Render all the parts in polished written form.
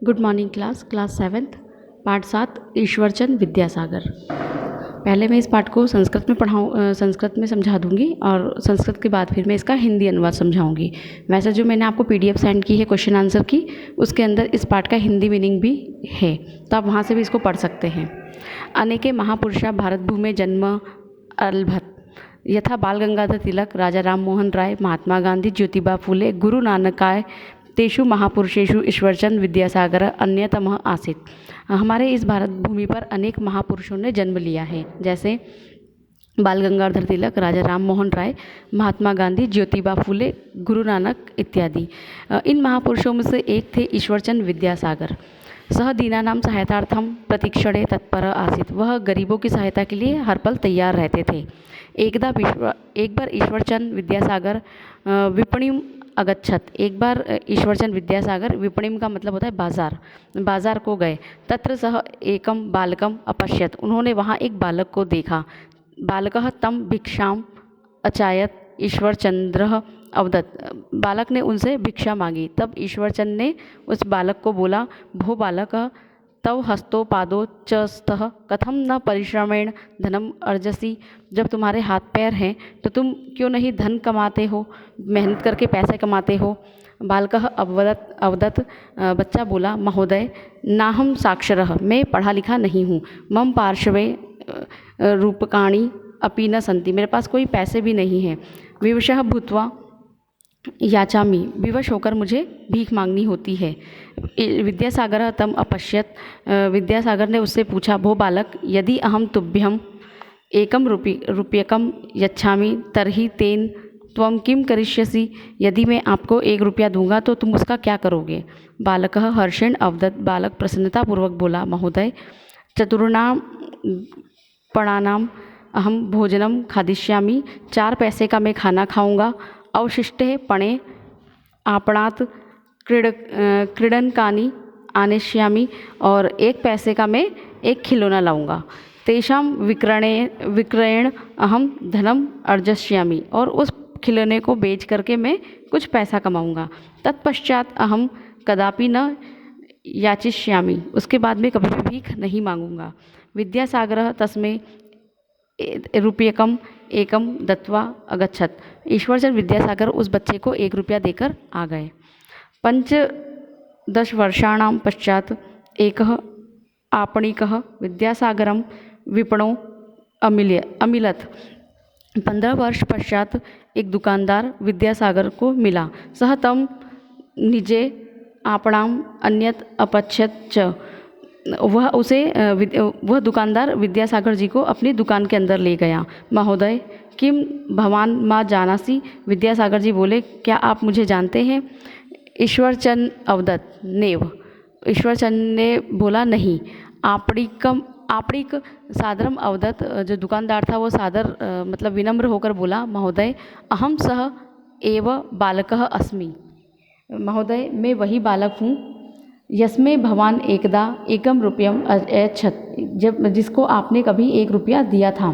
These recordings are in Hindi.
गुड मॉर्निंग क्लास 7th पाठ 7 ईश्वरचंद विद्यासागर। पहले मैं इस पाठ को संस्कृत में समझा दूंगी और संस्कृत के बाद फिर मैं इसका हिंदी अनुवाद समझाऊंगी। वैसे जो मैंने आपको PDF सेंड की है क्वेश्चन आंसर की, उसके अंदर इस पाठ का हिंदी मीनिंग भी है, तो आप वहाँ से भी इसको पढ़ सकते हैं। अनेके महापुरुषा भारत भूमि जन्म अलभत यथा बाल गंगाधर तिलक, राजा राम मोहन राय, महात्मा गांधी, ज्योतिबा फूले, गुरु नानकाय तेषु महापुरुषेषु ईश्वरचंद विद्यासागर अन्यतमः आसीत्। हमारे इस भारत भूमि पर अनेक महापुरुषों ने जन्म लिया है, जैसे बाल गंगाधर तिलक, राजा राम मोहन राय, महात्मा गांधी, ज्योतिबा फूले, गुरु नानक इत्यादि। इन महापुरुषों में से एक थे ईश्वरचंद विद्यासागर। सह दीनानाम सहायतार्थम प्रतीक्षणे तत्पर आसीत्। वह गरीबों की सहायता के लिए हर पल तैयार रहते थे। एक बार ईश्वरचंद विद्यासागर विपणिम अगच्छत। एक बार ईश्वरचंद विद्यासागर, विपणिम का मतलब होता है बाजार को गए। तत्र सह एकम बालकम अपश्यत। उन्होंने वहाँ एक बालक को देखा। बालकः तम भिक्षाम अचायत ईश्वरचंद्र अवदत्। बालक ने उनसे भिक्षा मांगी, तब ईश्वरचंद ने उस बालक को बोला, भो बालक तव हस्तो पादो च स्तः कथम न परिश्रमेण धनम अर्जसी। जब तुम्हारे हाथ पैर हैं तो तुम क्यों नहीं धन कमाते हो, मेहनत करके पैसे कमाते हो। बालकः अवदत्। बच्चा बोला, महोदय नाहम साक्षरः, मैं पढ़ा लिखा नहीं हूँ। मम पार्श्वे रूपकाणि अपि न सन्ति, मेरे पास कोई पैसे भी नहीं हैं। विवशः भूत्वा याचामी, विवश होकर मुझे भीख मांगनी होती है। विद्यासागर तम अपश्यत। विद्यासागर ने उससे पूछा, भो बालक यदि अहम तुभ्यम एकम रूप्यकम यच्छामि तर्हि तेन त्वं किम करिष्यसि। यदि मैं आपको 1 रुपया दूंगा तो तुम उसका क्या करोगे। बालकः हर्षेण अवदत्। बालक प्रसन्नतापूर्वक बोला, महोदय चतुर्णाम पणानाम अहम भोजनम खादिष्यामि। 4 पैसे का मैं खाना खाऊंगा। अवशिष्टे पणे आपणात क्रीडनकानि आनेष्यामि। और 1 पैसे का मैं एक खिलौना लाऊंगा। तेषाम विक्रयण अहम धनम अर्जस्यामि। और उस खिलौने को बेच करके मैं कुछ पैसा कमाऊंगा। तत्पश्चात अहम कदापि न याचिष्यामि। उसके बाद मैं कभी भी भीख नहीं मांगूंगा। विद्यासागर तस्मै रूप्यकम एकम दत्वा अगच्छत। ईश्वरचंद विद्यासागर उस बच्चे को 1 रुपया देकर आ गए। 15 वर्षाणां पश्चात एकः आपणिकः विद्यासागरं विपणौ अमिलत। 15 वर्ष पश्चात एक दुकानदार विद्यासागर को मिला। सह तम निजे आपणाम अन्यत अपच्छत च। वह दुकानदार विद्यासागर जी को अपनी दुकान के अंदर ले गया। महोदय किम भवान माँ जानासी। विद्यासागर जी बोले, क्या आप मुझे जानते हैं। ईश्वरचंद अवदत् नेव। ईश्वरचंद ने बोला, नहीं। आपणिक सादरम अवदत्। जो दुकानदार था वो सादर मतलब विनम्र होकर बोला, महोदय अहम सह एव बालकः अस्मि। महोदय मैं वही बालक हूँ यस्मै भवान एकदा एकम रुपयम अयच्छत। जिसको आपने कभी 1 रुपया दिया था।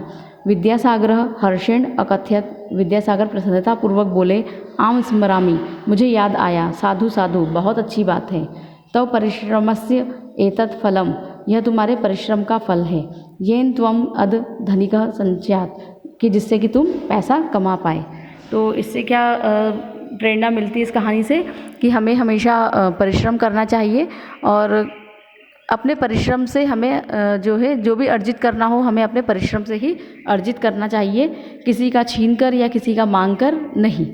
विद्यासागर हर्षेण अकथयत। विद्यासागर प्रसन्नतापूर्वक बोले, आम स्मरामि, मुझे याद आया। साधु साधु, बहुत अच्छी बात है। तव परिश्रमस्य एतत् फलम, यह तुम्हारे परिश्रम का फल है। येन त्वम अद धनिकः संस्यात्, कि जिससे कि तुम पैसा कमा पाए। तो इससे क्या प्रेरणा मिलती है इस कहानी से कि हमें हमेशा परिश्रम करना चाहिए और अपने परिश्रम से हमें जो भी अर्जित करना हो, हमें अपने परिश्रम से ही अर्जित करना चाहिए, किसी का छीन कर या किसी का मांग कर नहीं।